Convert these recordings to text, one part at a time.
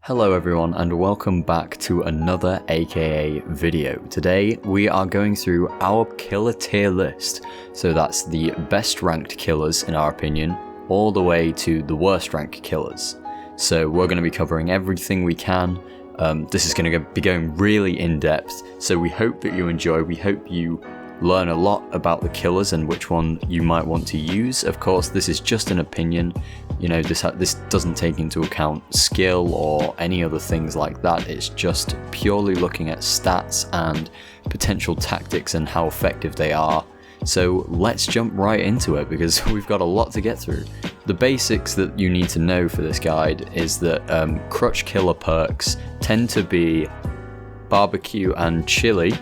Hello everyone and welcome back to another AKA video. Today we are going through our killer tier list. So that's the best ranked killers in our opinion, all the way to the worst ranked killers. So we're going to be covering everything we can. This is going to be going really in depth, so we hope that you enjoy. We hope you learn a lot about the killers and which one you might want to use. Of course, this is just an opinion. You know, this doesn't take into account skill or any other things like that. It's just purely looking at stats and potential tactics and how effective they are. So let's jump right into it because we've got a lot to get through. The basics that you need to know for this guide is that crutch killer perks tend to be barbecue and chili,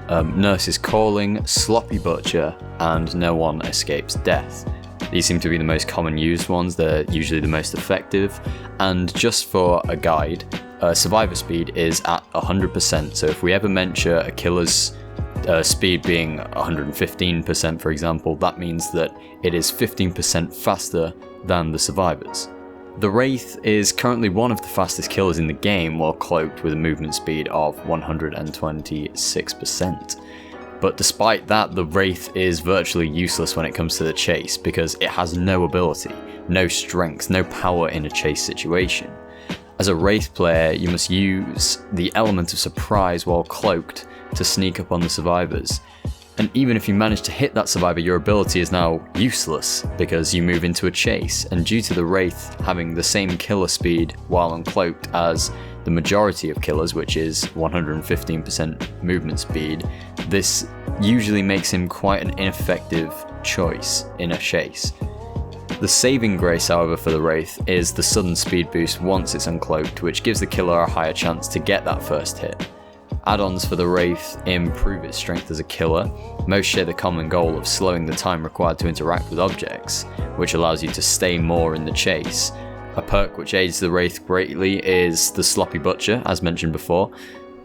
Nurse's Calling, Sloppy Butcher, and No One Escapes Death. These seem to be the most common used ones, they're usually the most effective, and just for a guide, survivor speed is at 100%, so if we ever mention a killer's speed being 115% for example, that means that it is 15% faster than the survivors. The Wraith is currently one of the fastest killers in the game while cloaked with a movement speed of 126%. But despite that, the Wraith is virtually useless when it comes to the chase because it has no ability, no strength, no power in a chase situation. As a Wraith player, you must use the element of surprise while cloaked to sneak up on the survivors. And even if you manage to hit that survivor, your ability is now useless because you move into a chase, and due to the Wraith having the same killer speed while uncloaked as the majority of killers, which is 115% movement speed, this usually makes him quite an ineffective choice in a chase. The saving grace, however, for the Wraith is the sudden speed boost once it's uncloaked, which gives the killer a higher chance to get that first hit. Add-ons for the Wraith improve its strength as a killer. Most share the common goal of slowing the time required to interact with objects, which allows you to stay more in the chase. A perk which aids the Wraith greatly is the Sloppy Butcher, as mentioned before.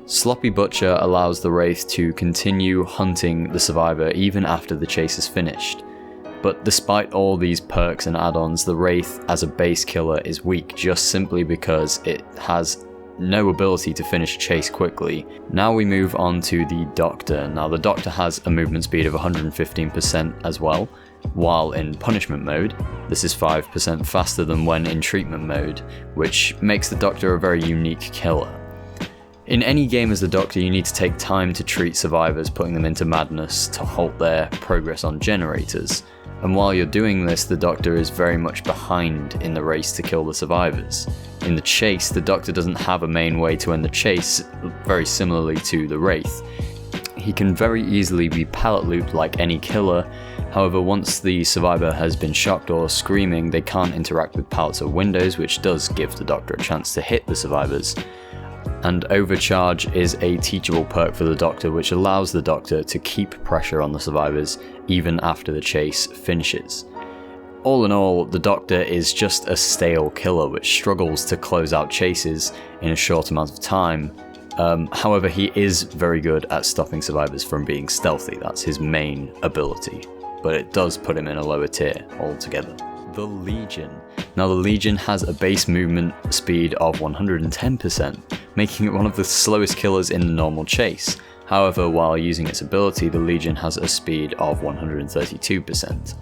Sloppy Butcher allows the Wraith to continue hunting the survivor even after the chase is finished. But despite all these perks and add-ons, the Wraith as a base killer is weak just simply because it has no ability to finish a chase quickly. Now we move on to the Doctor. Now the Doctor has a movement speed of 115% as well, while in punishment mode. This is 5% faster than when in treatment mode, which makes the Doctor a very unique killer. In any game as the Doctor, you need to take time to treat survivors, putting them into madness to halt their progress on generators. And while you're doing this, the Doctor is very much behind in the race to kill the survivors. In the chase, the Doctor doesn't have a main way to end the chase, very similarly to the Wraith. He can very easily be pallet looped like any killer, however once the survivor has been shocked or screaming, they can't interact with pallets or windows, which does give the Doctor a chance to hit the survivors. And Overcharge is a teachable perk for the Doctor which allows the Doctor to keep pressure on the survivors even after the chase finishes. All in all, the Doctor is just a stale killer which struggles to close out chases in a short amount of time. However, he is very good at stopping survivors from being stealthy. That's his main ability, but it does put him in a lower tier altogether. The Legion. Now the Legion has a base movement speed of 110%, making it one of the slowest killers in the normal chase. However, while using its ability, the Legion has a speed of 132%.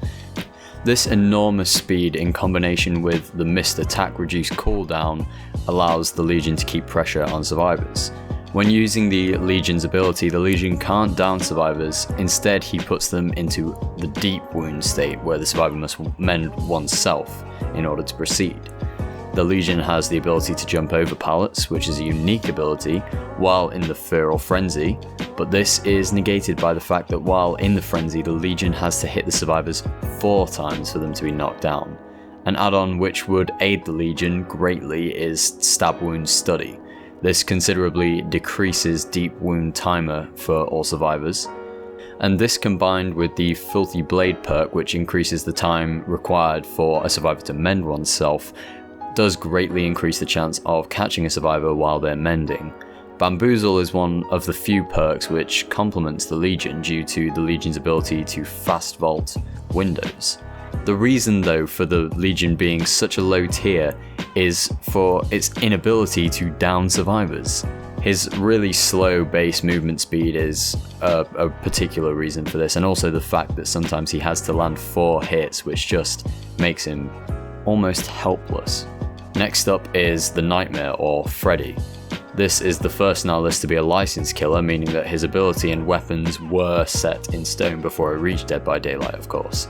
This enormous speed in combination with the missed attack reduced cooldown allows the Legion to keep pressure on survivors. When using the Legion's ability, the Legion can't down survivors, instead he puts them into the deep wound state where the survivor must mend oneself in order to proceed. The Legion has the ability to jump over pallets, which is a unique ability, while in the Feral Frenzy, but this is negated by the fact that while in the Frenzy, the Legion has to hit the survivors 4 times for them to be knocked down. An add-on which would aid the Legion greatly is Stab Wound Study. This considerably decreases deep wound timer for all survivors. And this combined with the Filthy Blade perk, which increases the time required for a survivor to mend oneself, does greatly increase the chance of catching a survivor while they're mending. Bamboozle is one of the few perks which complements the Legion due to the Legion's ability to fast vault windows. The reason though for the Legion being such a low tier is for its inability to down survivors. His really slow base movement speed is a particular reason for this, and also the fact that sometimes he has to land 4 hits, which just makes him almost helpless. Next up is the Nightmare, or Freddie. This is the first in our list to be a licensed killer, meaning that his ability and weapons were set in stone before it reached Dead by Daylight, of course.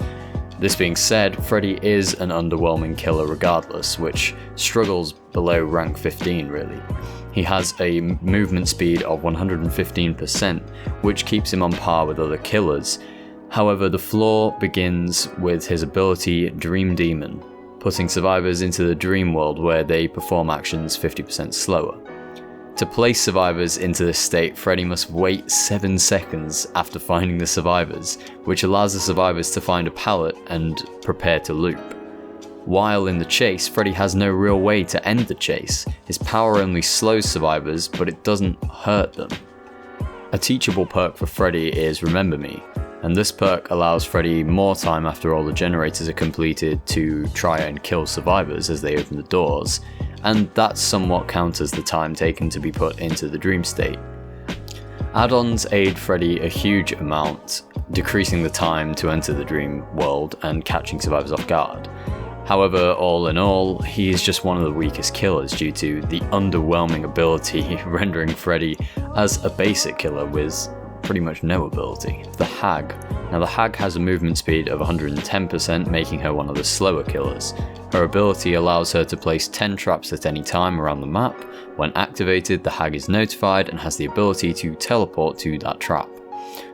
This being said, Freddie is an underwhelming killer regardless, which struggles below rank 15 really. He has a movement speed of 115%, which keeps him on par with other killers. However, the flaw begins with his ability Dream Demon, putting survivors into the dream world where they perform actions 50% slower. To place survivors into this state, Freddie must wait 7 seconds after finding the survivors, which allows the survivors to find a pallet and prepare to loop. While in the chase, Freddie has no real way to end the chase. His power only slows survivors, but it doesn't hurt them. A teachable perk for Freddie is Remember Me, and this perk allows Freddie more time after all the generators are completed to try and kill survivors as they open the doors, and that somewhat counters the time taken to be put into the dream state. Add-ons aid Freddie a huge amount, decreasing the time to enter the dream world and catching survivors off guard. However, all in all, he is just one of the weakest killers due to the underwhelming ability rendering Freddie as a basic killer with pretty much no ability. The Hag. Now the Hag has a movement speed of 110%, making her one of the slower killers. Her ability allows her to place 10 traps at any time around the map. When activated, the Hag is notified and has the ability to teleport to that trap.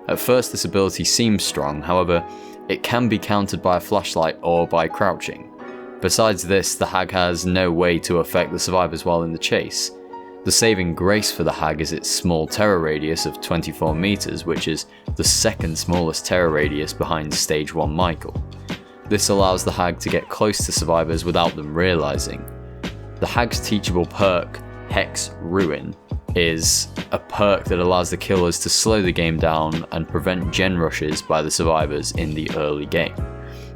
At first this ability seems strong, however, it can be countered by a flashlight or by crouching. Besides this, the Hag has no way to affect the survivors while in the chase. The saving grace for the Hag is its small terror radius of 24 meters, which is the second smallest terror radius behind Stage 1 Michael. This allows the Hag to get close to survivors without them realizing. The Hag's teachable perk, Hex Ruin, is a perk that allows the killers to slow the game down and prevent gen rushes by the survivors in the early game.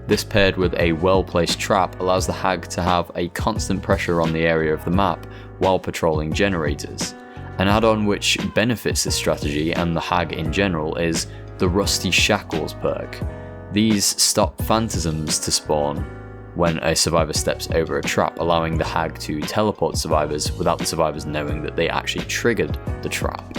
This paired with a well-placed trap allows the Hag to have a constant pressure on the area of the map while patrolling generators. An add-on which benefits this strategy and the Hag in general is the Rusty Shackles perk. These stop phantasms to spawn when a survivor steps over a trap, allowing the Hag to teleport survivors without the survivors knowing that they actually triggered the trap.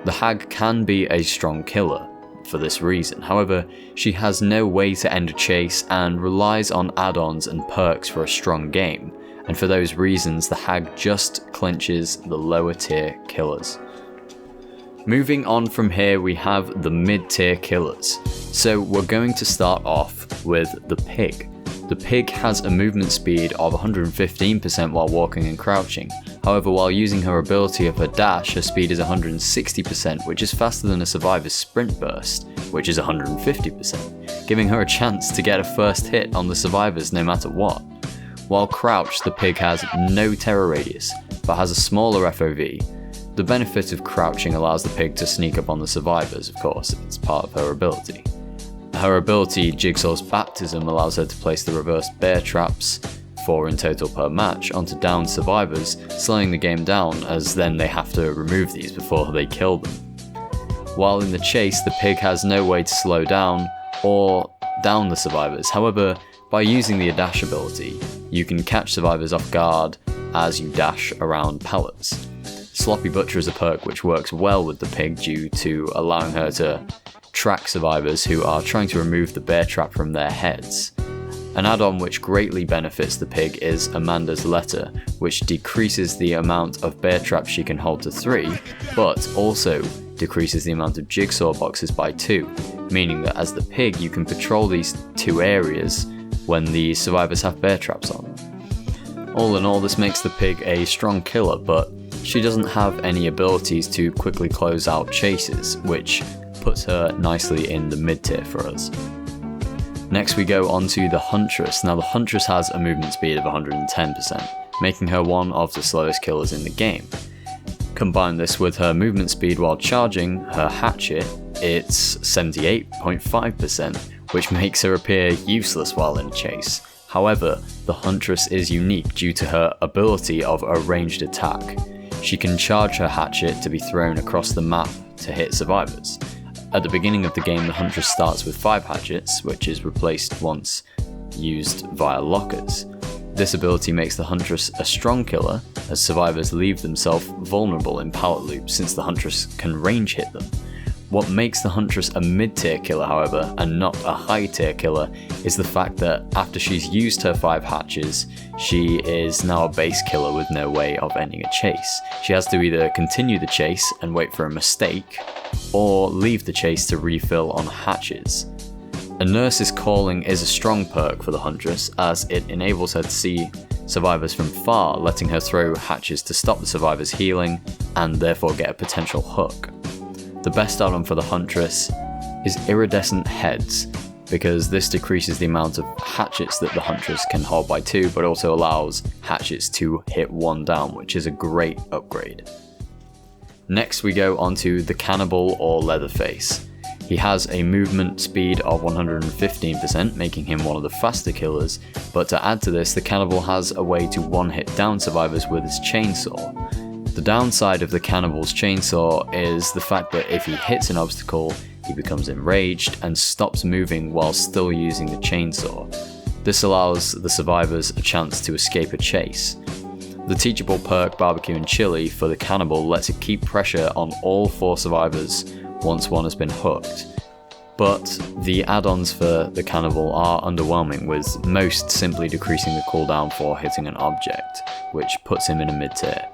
The Hag can be a strong killer for this reason, however, she has no way to end a chase and relies on add-ons and perks for a strong game, and for those reasons the Hag just clinches the lower tier killers. Moving on from here, we have the mid-tier killers. So we're going to start off with the Pig. The Pig has a movement speed of 115% while walking and crouching. However, while using her ability of her dash, her speed is 160%, which is faster than a survivor's sprint burst, which is 150%, giving her a chance to get a first hit on the survivors no matter what. While crouched, the Pig has no terror radius, but has a smaller FOV. The benefit of crouching allows the Pig to sneak up on the survivors, of course, it's part of her ability. Her ability, Jigsaw's Baptism, allows her to place the reversed bear traps, 4 in total per match, onto downed survivors, slowing the game down as then they have to remove these before they kill them. While in the chase, the Pig has no way to slow down or down the survivors. However, by using the dash ability, you can catch survivors off guard as you dash around pallets. Sloppy Butcher is a perk which works well with the Pig due to allowing her to track survivors who are trying to remove the bear trap from their heads. An add-on which greatly benefits the Pig is Amanda's Letter, which decreases the amount of bear traps she can hold to 3, but also decreases the amount of jigsaw boxes by 2, meaning that as the Pig you can patrol these 2 areas when the survivors have bear traps on. All in all, this makes the Pig a strong killer, but she doesn't have any abilities to quickly close out chases, which puts her nicely in the mid-tier for us. Next we go on to the Huntress. Now the Huntress has a movement speed of 110%, making her one of the slowest killers in the game. Combine this with her movement speed while charging her hatchet, it's 78.5%, which makes her appear useless while in a chase. However, the Huntress is unique due to her ability of a ranged attack. She can charge her hatchet to be thrown across the map to hit survivors. At the beginning of the game, the Huntress starts with 5 hatchets, which is replaced once used via lockers. This ability makes the Huntress a strong killer, as survivors leave themselves vulnerable in pallet loops since the Huntress can range hit them. What makes the Huntress a mid-tier killer, however, and not a high-tier killer, is the fact that after she's used her 5 hatches, she is now a base killer with no way of ending a chase. She has to either continue the chase and wait for a mistake, or leave the chase to refill on hatches. A Nurse's Calling is a strong perk for the Huntress, as it enables her to see survivors from far, letting her throw hatches to stop the survivors healing, and therefore get a potential hook. The best add-on for the Huntress is Iridescent Heads, because this decreases the amount of hatchets that the Huntress can hold by 2, but also allows hatchets to hit 1 down, which is a great upgrade. Next we go onto the Cannibal or Leatherface. He has a movement speed of 115%, making him one of the faster killers, but to add to this, the Cannibal has a way to one-hit down survivors with his chainsaw. The downside of the Cannibal's chainsaw is the fact that if he hits an obstacle, he becomes enraged and stops moving while still using the chainsaw. This allows the survivors a chance to escape a chase. The teachable perk Barbecue and Chili for the Cannibal lets it keep pressure on all 4 survivors once one has been hooked. But the add-ons for the Cannibal are underwhelming, with most simply decreasing the cooldown for hitting an object, which puts him in a mid-tier.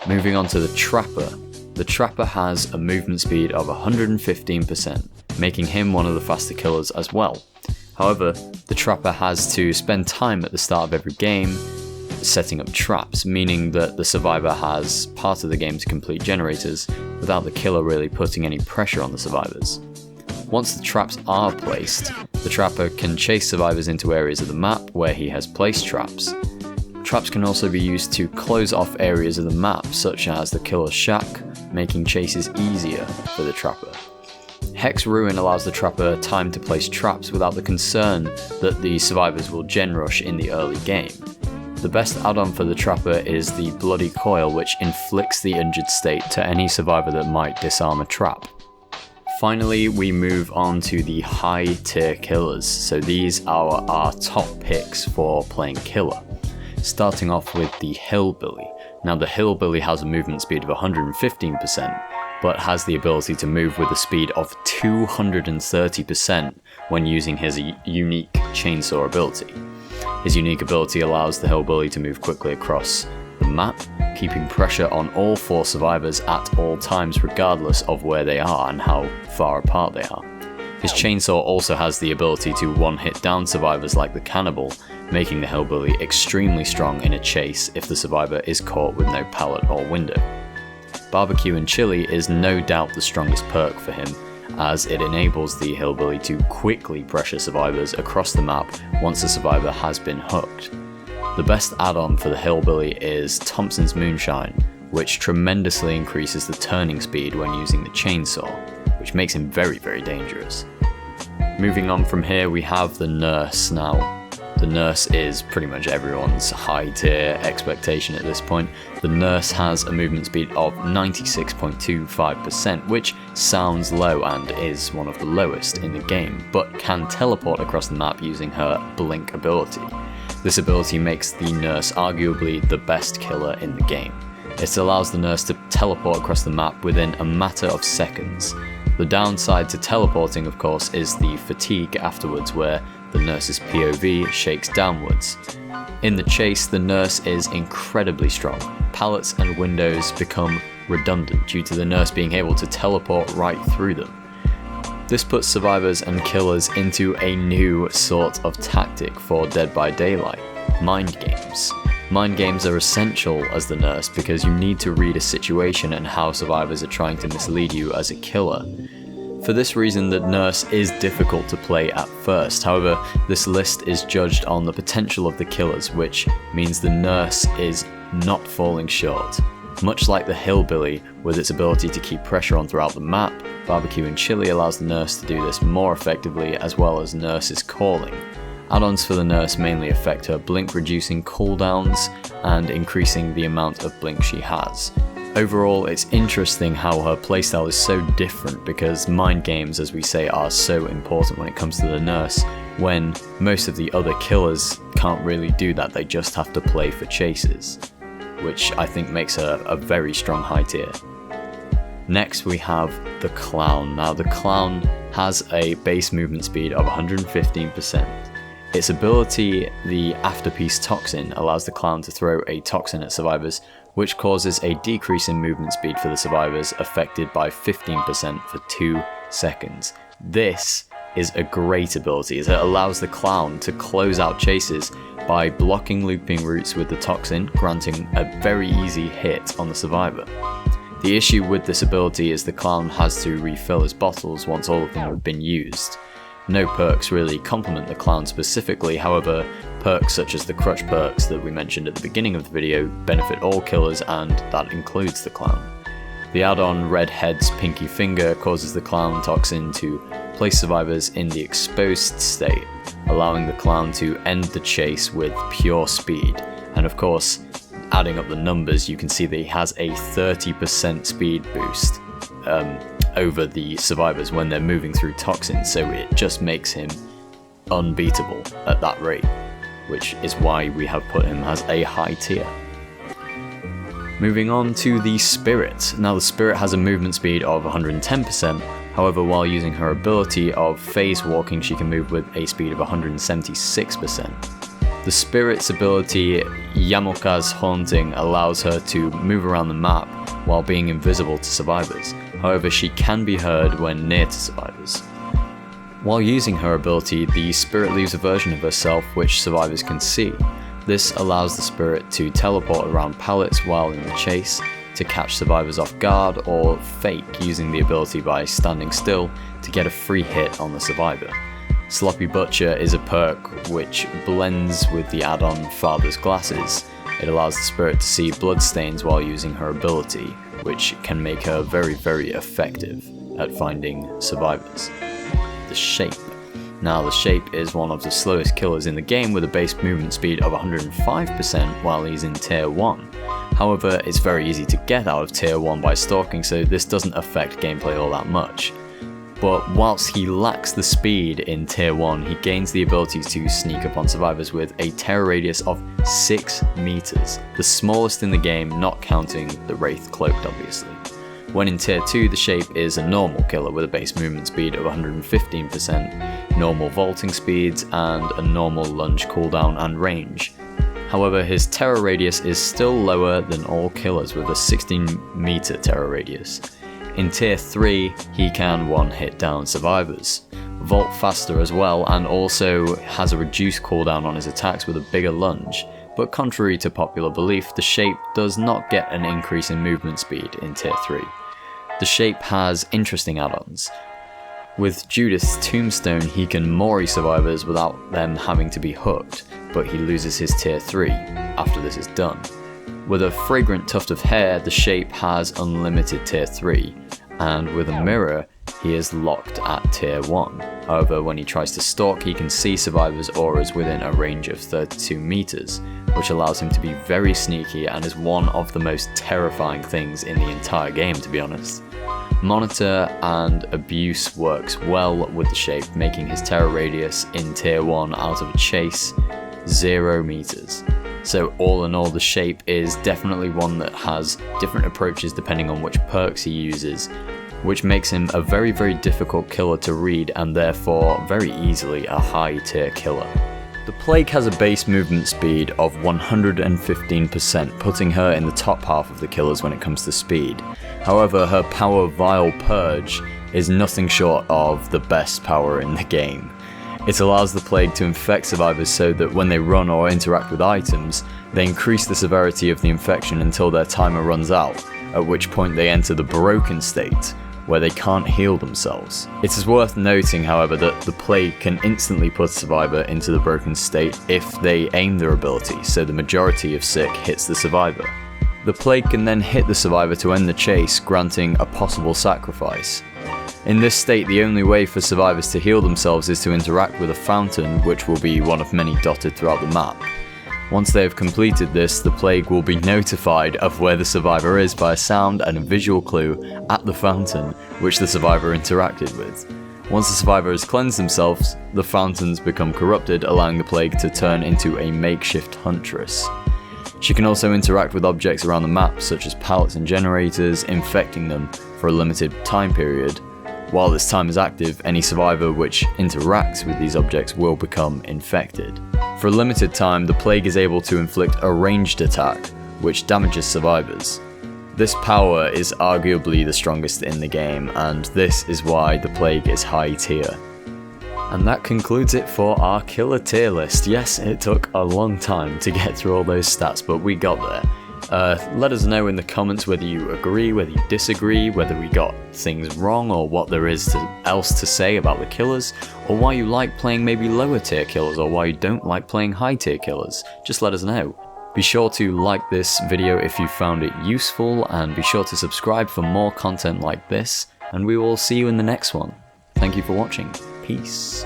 Moving on to the Trapper. The Trapper has a movement speed of 115%, making him one of the faster killers as well. However, the Trapper has to spend time at the start of every game setting up traps, meaning that the survivor has part of the game to complete generators without the killer really putting any pressure on the survivors. Once the traps are placed, the Trapper can chase survivors into areas of the map where he has placed traps. Traps can also be used to close off areas of the map, such as the killer's shack, making chases easier for the Trapper. Hex Ruin allows the Trapper time to place traps without the concern that the survivors will gen rush in the early game. The best add-on for the Trapper is the Bloody Coil, which inflicts the injured state to any survivor that might disarm a trap. Finally, we move on to the high tier killers, so these are our top picks for playing killer. Starting off with the Hillbilly. Now the Hillbilly has a movement speed of 115%, but has the ability to move with a speed of 230% when using his unique chainsaw ability. His unique ability allows the Hillbilly to move quickly across the map, keeping pressure on all 4 survivors at all times regardless of where they are and how far apart they are. His chainsaw also has the ability to one-hit down survivors like the Cannibal, making the Hillbilly extremely strong in a chase if the survivor is caught with no pallet or window. Barbecue and Chili is no doubt the strongest perk for him, as it enables the Hillbilly to quickly pressure survivors across the map once the survivor has been hooked. The best add-on for the Hillbilly is Thompson's Moonshine, which tremendously increases the turning speed when using the chainsaw, which makes him very, very dangerous. Moving on from here, we have the Nurse. Now, the Nurse is pretty much everyone's high tier expectation at this point. The Nurse has a movement speed of 96.25%, which sounds low and is one of the lowest in the game, but can teleport across the map using her Blink ability. This ability makes the Nurse arguably the best killer in the game. It allows the Nurse to teleport across the map within a matter of seconds. The downside to teleporting, of course, is the fatigue afterwards, where the Nurse's POV shakes downwards. In the chase, the Nurse is incredibly strong. Pallets and windows become redundant due to the Nurse being able to teleport right through them. This puts survivors and killers into a new sort of tactic for Dead by Daylight: mind games. Mind games are essential as the Nurse because you need to read a situation and how survivors are trying to mislead you as a killer. For this reason, the Nurse is difficult to play at first. However, this list is judged on the potential of the killers, which means the Nurse is not falling short. Much like the Hillbilly, with its ability to keep pressure on throughout the map, Barbecue and Chili allows the nurse to do this more effectively, as well as Nurse's Calling. Add-ons for the nurse mainly affect her blink reducing cooldowns and increasing the amount of blink she has. Overall, it's interesting how her playstyle is so different, because mind games, as we say, are so important when it comes to the nurse, when most of the other killers can't really do that. They just have to play for chases, which I think makes her a very strong high tier. Next we have the Clown. Now the Clown has a base movement speed of 115%. Its ability, the Afterpiece Toxin, allows the Clown to throw a toxin at survivors, which causes a decrease in movement speed for the survivors, affected by 15% for 2 seconds. This is a great ability, as it allows the Clown to close out chases by blocking looping routes with the toxin, granting a very easy hit on the survivor. The issue with this ability is the Clown has to refill his bottles once all of them have been used. No perks really complement the Clown specifically, however, perks such as the crutch perks that we mentioned at the beginning of the video benefit all killers, and that includes the Clown. The add-on Red Head's Pinky Finger causes the Clown toxin to place survivors in the exposed state, allowing the Clown to end the chase with pure speed. And of course, adding up the numbers, you can see that he has a 30% speed boost over the survivors when they're moving through toxins, so it just makes him unbeatable at that rate, which is why we have put him as a high tier. Moving on to the Spirit. Now the Spirit has a movement speed of 110%, however while using her ability of Phase Walking she can move with a speed of 176%. The Spirit's ability, Yamoka's Haunting, allows her to move around the map while being invisible to survivors, however she can be heard when near to survivors. While using her ability, the Spirit leaves a version of herself which survivors can see. This allows the Spirit to teleport around pallets while in the chase, to catch survivors off guard, or fake using the ability by standing still to get a free hit on the survivor. Sloppy Butcher is a perk which blends with the add-on Father's Glasses. It allows the Spirit to see bloodstains while using her ability, which can make her very, very effective at finding survivors. The Shape. Now the Shape is one of the slowest killers in the game with a base movement speed of 105% while he's in tier 1. However, it's very easy to get out of tier 1 by stalking, so this doesn't affect gameplay all that much. But whilst he lacks the speed in tier 1, he gains the ability to sneak upon survivors with a terror radius of 6 meters, the smallest in the game, not counting the Wraith cloaked obviously. When in tier 2, the Shape is a normal killer with a base movement speed of 115%, normal vaulting speeds, and a normal lunge cooldown and range. However, his terror radius is still lower than all killers with a 16 meter terror radius. In tier 3, he can one-hit down survivors, vault faster as well, and also has a reduced cooldown on his attacks with a bigger lunge, but contrary to popular belief, the Shape does not get an increase in movement speed in tier 3. The Shape has interesting add-ons. With Judith's Tombstone, he can Mori survivors without them having to be hooked, but he loses his tier 3 after this is done. With a fragrant tuft of hair, the Shape has unlimited tier 3, and with a mirror, he is locked at tier 1. However, when he tries to stalk, he can see survivors' auras within a range of 32 meters, which allows him to be very sneaky and is one of the most terrifying things in the entire game, to be honest. Monitor and Abuse works well with the Shape, making his terror radius in tier 1 out of a chase 0 meters. So all in all, the Shape is definitely one that has different approaches depending on which perks he uses, which makes him a very, very difficult killer to read and therefore very easily a high tier killer. The Plague has a base movement speed of 115%, putting her in the top half of the killers when it comes to speed. However, her power Vile Purge is nothing short of the best power in the game. It allows the Plague to infect survivors so that when they run or interact with items, they increase the severity of the infection until their timer runs out, at which point they enter the broken state, where they can't heal themselves. It is worth noting, however, that the Plague can instantly put a survivor into the broken state if they aim their ability, so the majority of sick hits the survivor. The plague can then hit the survivor to end the chase, granting a possible sacrifice. In this state, the only way for survivors to heal themselves is to interact with a fountain, which will be one of many dotted throughout the map. Once they have completed this, the plague will be notified of where the survivor is by a sound and a visual clue at the fountain, which the survivor interacted with. Once the survivor has cleansed themselves, the fountains become corrupted, allowing the plague to turn into a makeshift Huntress. She can also interact with objects around the map, such as pallets and generators, infecting them for a limited time period. While this time is active, any survivor which interacts with these objects will become infected. For a limited time, the plague is able to inflict a ranged attack, which damages survivors. This power is arguably the strongest in the game, and this is why the plague is high tier. And that concludes it for our killer tier list. Yes, it took a long time to get through all those stats, but we got there. Let us know in the comments whether you agree, whether you disagree, whether we got things wrong, or what there is else to say about the killers, or why you like playing maybe lower tier killers, or why you don't like playing high tier killers. Just let us know. Be sure to like this video if you found it useful, and be sure to subscribe for more content like this, and we will see you in the next one. Thank you for watching. Peace.